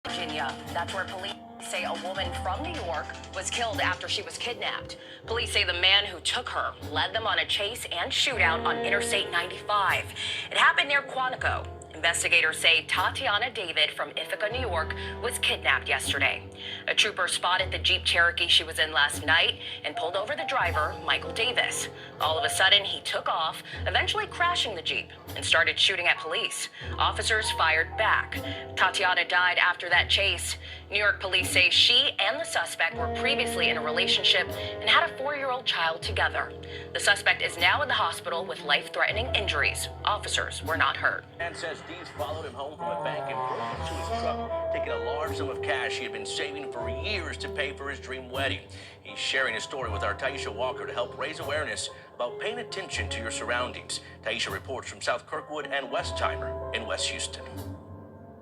Virginia. That's where police say a woman from New York was killed after she was kidnapped. Police say the man who took her led them on a chase and shootout on Interstate 95. It happened near Quantico. Investigators say Tatiana David from Ithaca, New York, was kidnapped yesterday. A trooper spotted the Jeep Cherokee she was in last night and pulled over the driver, Michael Davis. All of a sudden, he took off, eventually crashing the Jeep and started shooting at police. Officers fired back. Tatiana died after that chase. New York police say she and the suspect were previously in a relationship and had a 4-year-old child together. The suspect is now in the hospital with life-threatening injuries. Officers were not hurt. Man says thieves followed him home from a bank and broke into his truck, taking a large sum of cash he had been saving for years to pay for his dream wedding. He's sharing his story with our Taisha Walker to help raise awareness about paying attention to your surroundings. Taisha reports from South Kirkwood and Westheimer in West Houston.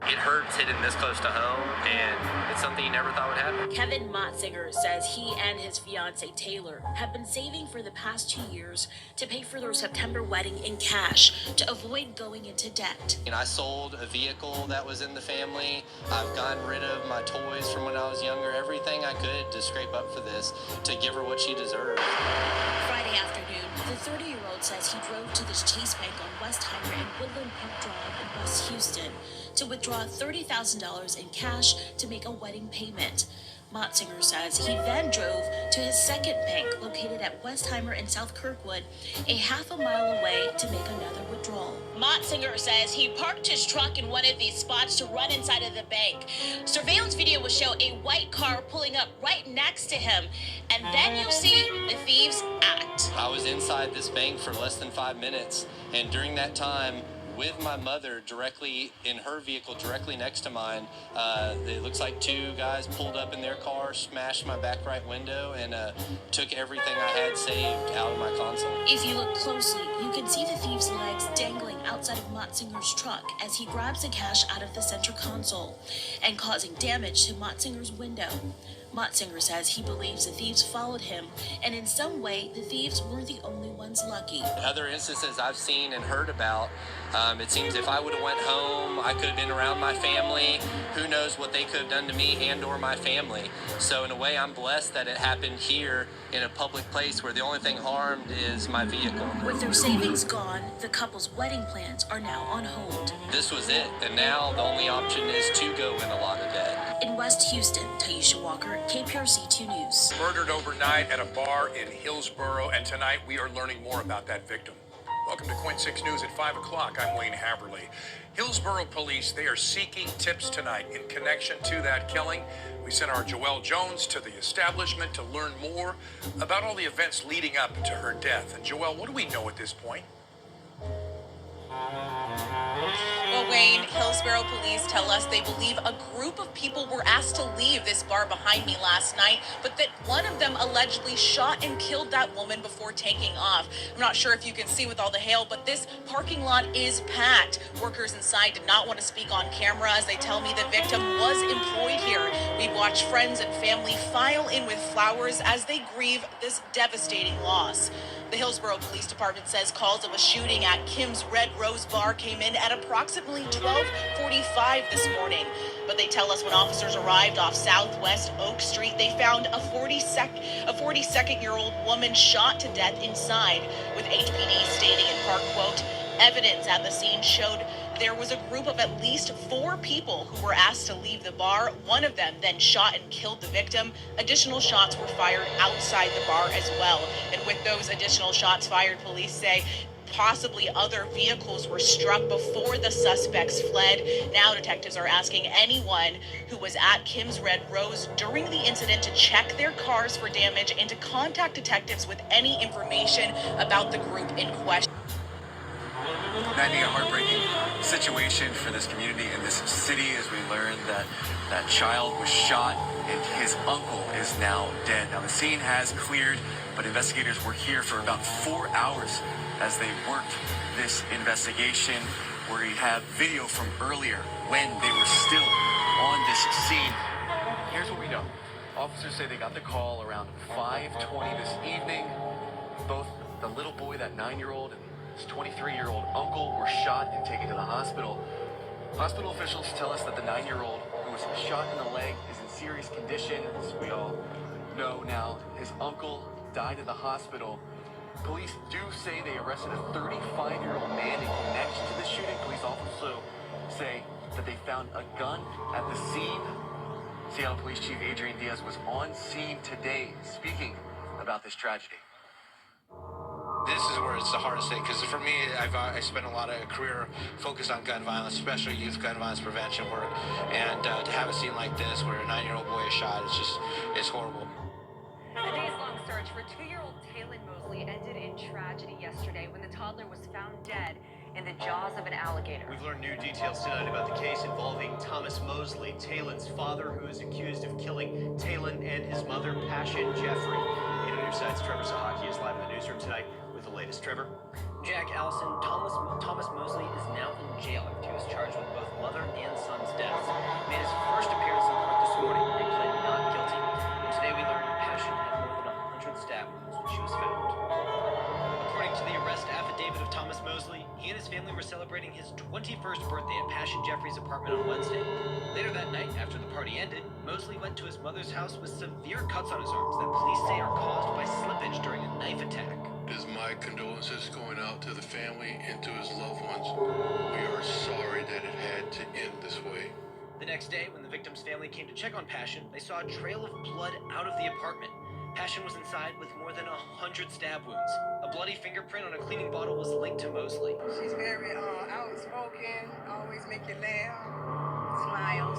It hurts hitting this close to home, and it's something you never thought would happen. Kevin Motzinger says he and his fiancee Taylor have been saving for the past 2 years to pay for their September wedding in cash to avoid going into debt. And I sold a vehicle that was in the family. I've gotten rid of my toys from when I was younger, everything I could to scrape up for this, to give her what she deserved. Friday afternoon, the 30-year-old says he drove to the Chase Bank on Westheimer and Woodland Park Drive in West Houston to withdraw $30,000 in cash to make a wedding payment. Motzinger says he then drove to his second bank located at Westheimer in South Kirkwood, a half a mile away, to make another withdrawal. Motzinger says he parked his truck in one of these spots to run inside of the bank. Surveillance video will show a white car pulling up right next to him, and then you'll see the thieves act. I was inside this bank for less than 5 minutes, and during that time, with my mother directly in her vehicle directly next to mine, it looks like 2 guys pulled up in their car, smashed my back right window, and took everything I had saved out of my console. If you look closely, you can see the thief's legs dangling outside of Motzinger's truck as he grabs the cash out of the center console and causing damage to Motzinger's window. Motzinger says he believes the thieves followed him, and in some way, the thieves weren't the only ones lucky. Other instances I've seen and heard about, it seems if I would have went home, I could have been around my family. Who knows what they could have done to me and or my family. So in a way, I'm blessed that it happened here in a public place where the only thing harmed is my vehicle. With their savings gone, the couple's wedding plans are now on hold. This was it, and now the only option is to go in a lot of debt. In West Houston, Taisha Walker, KPRC 2 News. Murdered overnight at a bar in Hillsboro, and tonight we are learning more about that victim. Welcome to Quint 6 News at 5 o'clock. I'm Wayne Haverly. Hillsboro police, they are seeking tips tonight in connection to that killing. We sent our Joelle Jones to the establishment to learn more about all the events leading up to her death. And Joelle, what do we know at this point? Well, Wayne, Hillsboro police tell us they believe a group of people were asked to leave this bar behind me last night, but that one of them allegedly shot and killed that woman before taking off. I'm not sure if you can see with all the hail, but this parking lot is packed. Workers inside did not want to speak on camera as they tell me the victim was employed here. We've watched friends and family file in with flowers as they grieve this devastating loss. The Hillsboro Police Department says calls of a shooting at Kim's Red Rose Bar came in at approximately 12:45 this morning. But they tell us when officers arrived off Southwest Oak Street, they found a 42-year-old woman shot to death inside, with HPD stating in part, quote, evidence at the scene showed there was a group of at least 4 people who were asked to leave the bar. One of them then shot and killed the victim. Additional shots were fired outside the bar as well. And with those additional shots fired, police say possibly other vehicles were struck before the suspects fled. Now detectives are asking anyone who was at Kim's Red Rose during the incident to check their cars for damage and to contact detectives with any information about the group in question. I think a heartbreaking situation for this community and this city as we learned that that child was shot and his uncle is now dead. Now the scene has cleared, but investigators were here for about 4 hours as they worked this investigation, where we have video from earlier when they were still on this scene. Here's what we know. Officers say they got the call around 5:20 this evening. Both the little boy, that 9-year-old, and his 23-year-old uncle were shot and taken to the hospital. Hospital officials tell us that the 9-year-old, who was was shot in the leg, is in serious condition, as we all know now. His uncle died at the hospital. Police do say they arrested a 35-year-old man in connection to the shooting. Police also say that they found a gun at the scene. Seattle Police Chief Adrian Diaz was on scene today speaking about this tragedy. This is where it's the hardest thing, because for me, I spent a lot of career focused on gun violence, especially youth gun violence prevention work, and to have a scene like this where a 9-year-old boy is shot, it's horrible. A days-long search for 2-year-old Taylon Mosley ended in tragedy yesterday when the toddler was found dead in the jaws of an alligator. We've learned new details tonight about the case involving Thomas Mosley, Taylon's father, who is accused of killing Taylon and his mother, Passion Jeffrey. 8 on your side's Trevor Sahaki is live in the newsroom tonight with the latest. Trevor? Jack Allison, Thomas Mosley is now in jail after he was charged with both mother and son's deaths. He made his first appearance in court this morning where he pled not guilty. And today we learned Passion had more than 100 stab wounds when she was found. According to the arrest affidavit of Thomas Mosley, he and his family were celebrating his 21st birthday at Passion Jeffrey's apartment on Wednesday. Later that night, after the party ended, Mosley went to his mother's house with severe cuts on his arms that police say are caused by slippage during a knife attack. Is my condolences going out to the family and to his loved ones. We are sorry that it had to end this way. The next day, when the victim's family came to check on Passion, they saw a trail of blood out of the apartment. Passion was inside with more than 100 stab wounds. A bloody fingerprint on a cleaning bottle was linked to Mosley. She's very outspoken, always make you laugh. Smile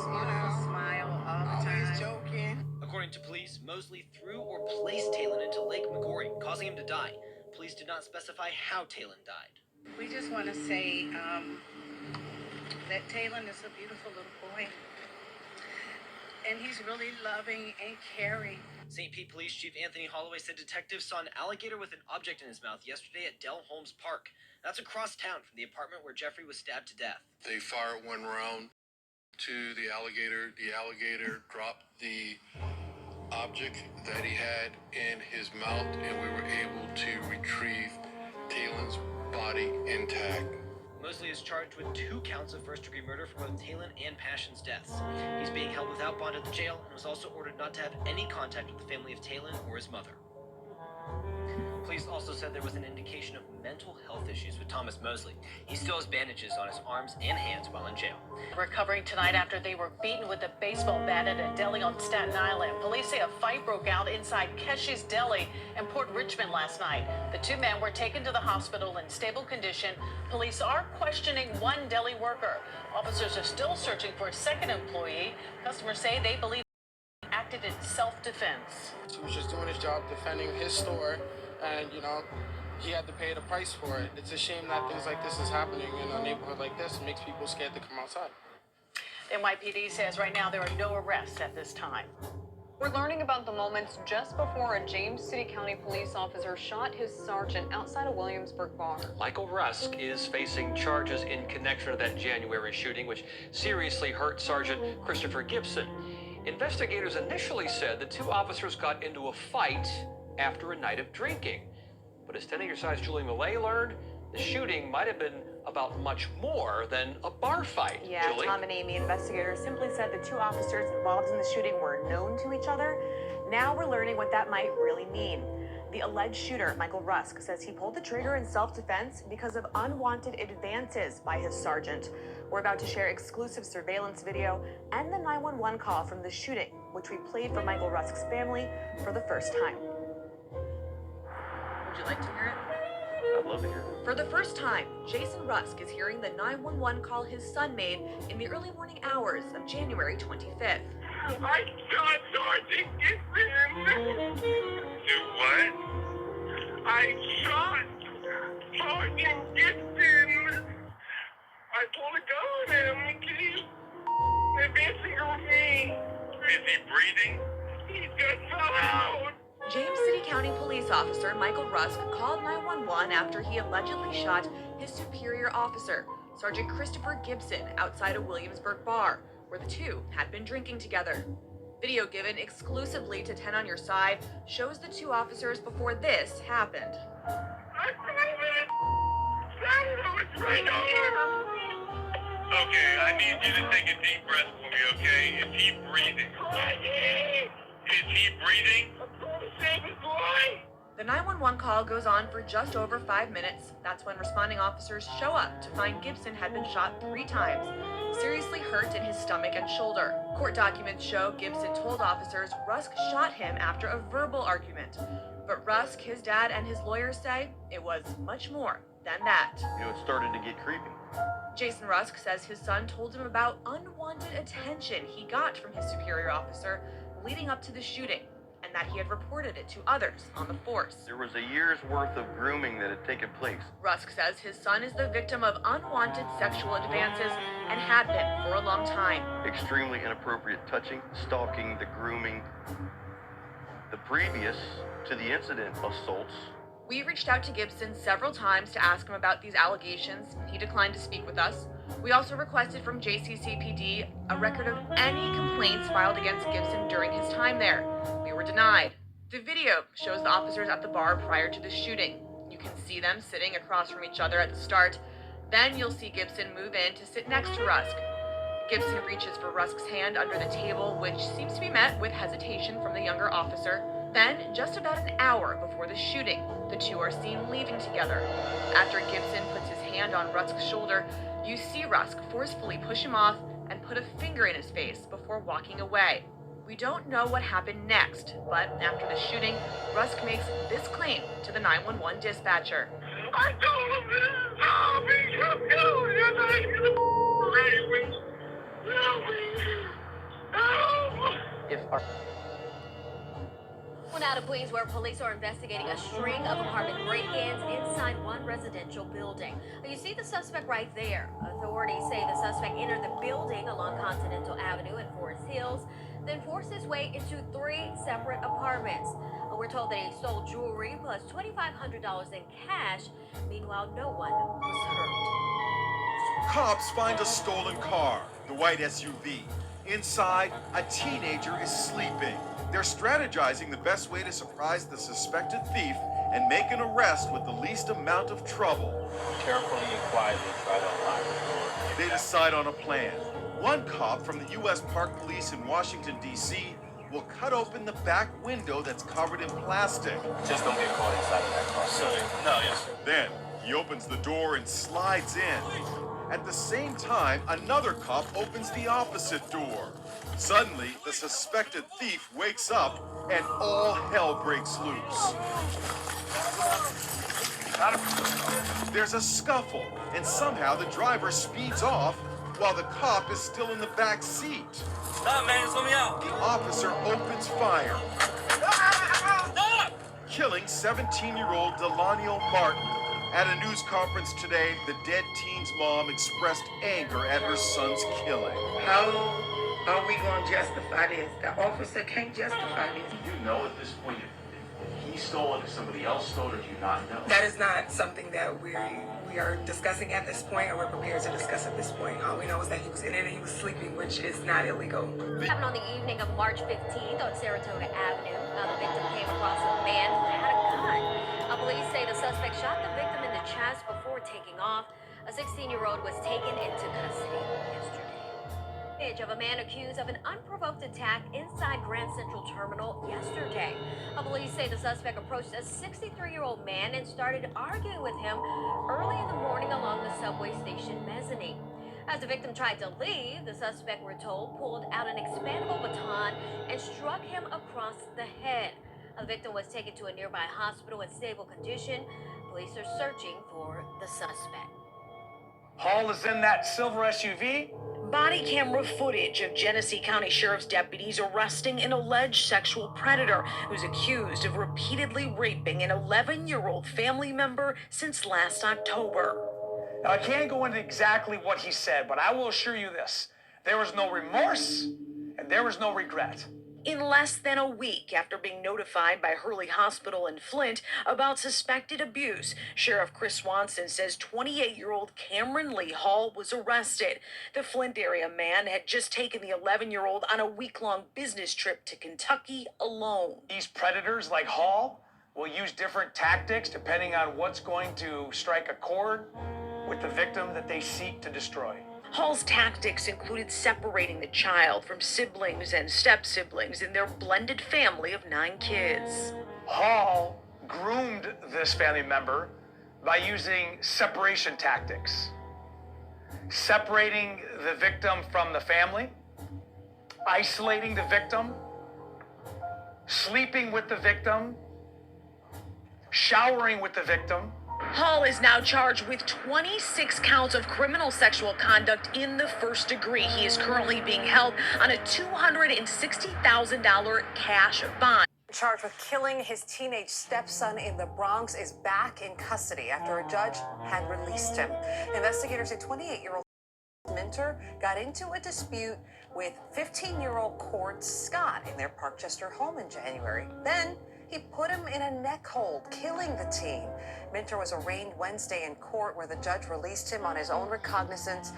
all the time. Always joking. According to police, Mosley threw or placed Taylon into Lake McGorry, causing him to die. Police did not specify how Taylon died. We just want to say that Taylon is a beautiful little boy. And he's really loving and caring. St. Pete Police Chief Anthony Holloway said detectives saw an alligator with an object in his mouth yesterday at Del Holmes Park. That's across town from the apartment where Jeffrey was stabbed to death. They fired one round to the alligator. The alligator dropped the object that he had in his mouth, and we were able to retrieve Taylon's body intact. Mosley is charged with 2 counts of first-degree murder for both Taylon and Passion's deaths. He's being held without bond at the jail and was also ordered not to have any contact with the family of Taylon or his mother. Police also said there was an indication of mental health issues with Thomas Mosley. He still has bandages on his arms and hands while in jail. Recovering tonight after they were beaten with a baseball bat at a deli on Staten Island. Police say a fight broke out inside Keshi's Deli in Port Richmond last night. The 2 men were taken to the hospital in stable condition. Police are questioning one deli worker. Officers are still searching for a second employee. Customers say they believe he acted in self-defense. He was just doing his job defending his store, and, he had to pay the price for it. It's a shame that things like this is happening in a neighborhood like this. It makes people scared to come outside. NYPD says right now there are no arrests at this time. We're learning about the moments just before a James City County police officer shot his sergeant outside a Williamsburg bar. Michael Rusk is facing charges in connection to that January shooting, which seriously hurt Sergeant Christopher Gibson. Investigators initially said the 2 officers got into a fight after a night of drinking. But as 10 on your side's Julie Millay learned, the shooting might have been about much more than a bar fight. Yeah, Julie? Tom and Amy, investigators simply said the 2 officers involved in the shooting were known to each other. Now we're learning what that might really mean. The alleged shooter, Michael Rusk, says he pulled the trigger in self-defense because of unwanted advances by his sergeant. We're about to share exclusive surveillance video and the 911 call from the shooting, which we played for Michael Rusk's family for the first time. Would you like to hear it? I'd love to hear it. For the first time, Jason Rusk is hearing the 911 call his son made in the early morning hours of January 25th. I shot Sergeant Gibson. Do what? I shot Sergeant Gibson. I pulled a gun at him. He's advancing on me. Is he breathing? He just fell out. James City County police officer Michael Rusk called 911 after he allegedly shot his superior officer, Sergeant Christopher Gibson, outside a Williamsburg bar, where the 2 had been drinking together. Video given exclusively to 10 on Your Side shows the 2 officers before this happened. I drove it. Right over. Okay, I need you to take a deep breath for me, okay? If he breathing? Is he breathing? I'm trying to save his life. The 911 call goes on for just over 5 minutes. That's when responding officers show up to find Gibson had been shot 3 times, seriously hurt in his stomach and shoulder. Court documents show Gibson told officers Rusk shot him after a verbal argument. But Rusk, his dad, and his lawyers say it was much more than that. It started to get creepy. Jason Rusk says his son told him about unwanted attention he got from his superior officer leading up to the shooting, and that he had reported it to others on the force. There was a year's worth of grooming that had taken place. Rusk says his son is the victim of unwanted sexual advances and had been for a long time. Extremely inappropriate touching, stalking, the grooming. The previous to the incident, assaults. We reached out to Gibson several times to ask him about these allegations. He declined to speak with us. We also requested from JCCPD a record of any complaints filed against Gibson during his time there. We were denied. The video shows the officers at the bar prior to the shooting. You can see them sitting across from each other at the start. Then you'll see Gibson move in to sit next to Rusk. Gibson reaches for Rusk's hand under the table, which seems to be met with hesitation from the younger officer. Then, just about an hour before the shooting, the two are seen leaving together. After Gibson puts his hand on Rusk's shoulder, you see Rusk forcefully push him off and put a finger in his face before walking away. We don't know what happened next, but after the shooting, Rusk makes this claim to the 911 dispatcher. I told him this. Oh, he kept going. And I should have raised me. Help me. Help. If our Well, now to Queens, where police are investigating a string of apartment break-ins inside one residential building. You see the suspect right there. Authorities say the suspect entered the building along Continental Avenue in Forest Hills, then forced his way into 3 separate apartments. We're told that he stole jewelry plus $2,500 in cash. Meanwhile, no one was hurt. Cops find a stolen car, the white SUV. Inside, a teenager is sleeping. They're strategizing the best way to surprise the suspected thief and make an arrest with the least amount of trouble. Carefully and quietly try to unlock the door. They decide on a plan. One cop from the U.S. Park Police in Washington, D.C. will cut open the back window that's covered in plastic. Just don't get caught inside of that car. No, yes, sir. Then, he opens the door and slides in. At the same time, another cop opens the opposite door. Suddenly, the suspected thief wakes up and all hell breaks loose. There's a scuffle, and somehow the driver speeds off while the cop is still in the back seat. Stop, man. Let me out. The officer opens fire, Stop! killing 17-year-old Delaniel Martin. At a news conference today, the dead teen's mom expressed anger at her son's killing. How are we going to justify this? The officer can't justify this. Do you know at this point if he stole it, if somebody else stole it, or do you not know? That is not something that we are discussing at this point, or we're prepared to discuss at this point. All we know is that he was in it and he was sleeping, which is not illegal. Happened on the evening of March 15th on Saratoga Avenue. The victim came across a man who had a gun. Police say the suspect shot the victim in the chest before taking off. A 16-year-old was taken into custody yesterday. Image of a man accused of an unprovoked attack inside Grand Central Terminal yesterday. Police say the suspect approached a 63-year-old man and started arguing with him early in the morning along the subway station mezzanine. As the victim tried to leave, the suspect, we're told, pulled out an expandable baton and struck him across the head. The victim was taken to a nearby hospital in stable condition. Police are searching for the suspect. Hall is in that silver SUV. Body camera footage of Genesee County Sheriff's deputies arresting an alleged sexual predator who's accused of repeatedly raping an 11-year-old family member since last October. Now, I can't go into exactly what he said, but I will assure you this. There was no remorse and there was no regret. In less than a week after being notified by Hurley Hospital in Flint about suspected abuse, Sheriff Chris Swanson says 28-year-old Cameron Lee Hall was arrested. The Flint area man had just taken the 11-year-old on a week-long business trip to Kentucky alone. These predators like Hall will use different tactics depending on what's going to strike a chord with the victim that they seek to destroy. Hall's tactics included separating the child from siblings and step-siblings in their blended family of 9 kids. Hall groomed this family member by using separation tactics. Separating the victim from the family, isolating the victim, sleeping with the victim, showering with the victim. Hall is now charged with 26 counts of criminal sexual conduct in the first degree. He is currently being held on a $260,000 cash bond. Charged with killing his teenage stepson in the Bronx is back in custody after a judge had released him. Investigators say 28-year-old Minter got into a dispute with 15-year-old Cord Scott in their Parkchester home in January. Then he put him in a neck hold, killing the teen. Minter was arraigned Wednesday in court where the judge released him on his own recognizance.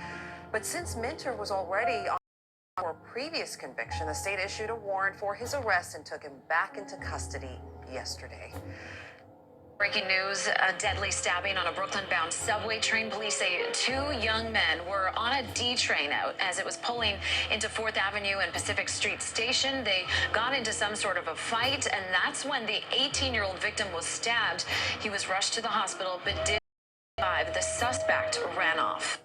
But since Minter was already on for a previous conviction, the state issued a warrant for his arrest and took him back into custody yesterday. Breaking news, a deadly stabbing on a Brooklyn-bound subway train. Police say 2 young men were on a D train out as it was pulling into 4th Avenue and Pacific Street Station. They got into some sort of a fight, and that's when the 18-year-old victim was stabbed. He was rushed to the hospital, but did survive. The suspect ran off.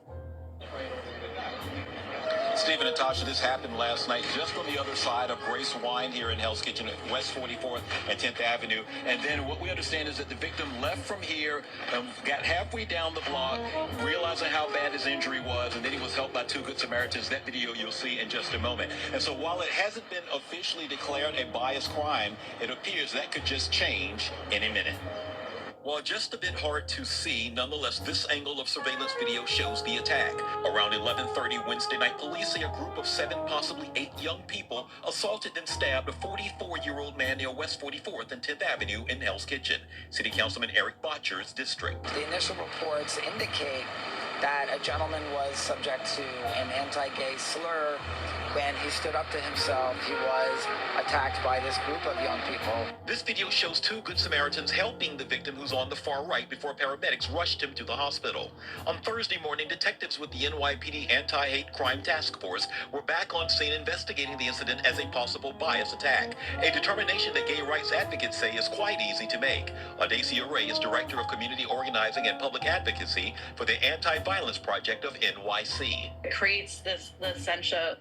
Stephen and Tasha, this happened last night just on the other side of Grace Wine here in Hell's Kitchen at West 44th and 10th Avenue. And then what we understand is that the victim left from here and got halfway down the block, realizing how bad his injury was, and then he was helped by 2 Good Samaritans. That video you'll see in just a moment. And so while it hasn't been officially declared a biased crime, it appears that could just change any minute. While just a bit hard to see, nonetheless, this angle of surveillance video shows the attack. Around 11:30 Wednesday night, police say a group of 7, possibly 8 young people assaulted and stabbed a 44-year-old man near West 44th and 10th Avenue in Hell's Kitchen. City Councilman Eric Botcher's district. The initial reports indicate that a gentleman was subject to an anti-gay slur. When he stood up to himself, he was attacked by this group of young people. This video shows 2 Good Samaritans helping the victim who's on the far right before paramedics rushed him to the hospital. On Thursday morning, detectives with the NYPD Anti-Hate Crime Task Force were back on scene investigating the incident as a possible bias attack, a determination that gay rights advocates say is quite easy to make. Audacia Ray is Director of Community Organizing and Public Advocacy for the Anti-Violence Project of NYC. It creates this sense of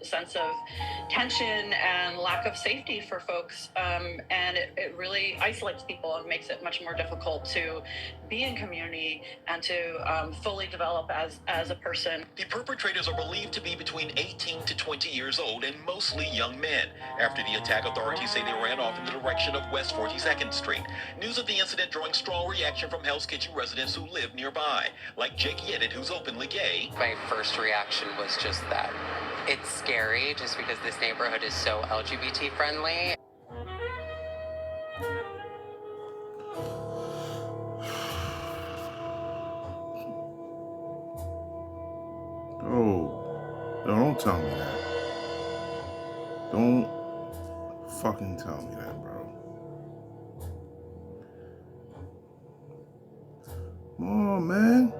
tension and lack of safety for folks, and it really isolates people and makes it much more difficult to be in community and to fully develop as a person. The perpetrators are believed to be between 18 to 20 years old and mostly young men. After the attack, authorities say they ran off in the direction of West 42nd Street. News of the incident drawing strong reaction from Hell's Kitchen residents who live nearby, like Jake Yedid, who's openly gay. My first reaction was just that it's scary just because this neighborhood is so LGBT friendly. Oh, don't tell me that. Don't fucking tell me that, bro. Come on, man.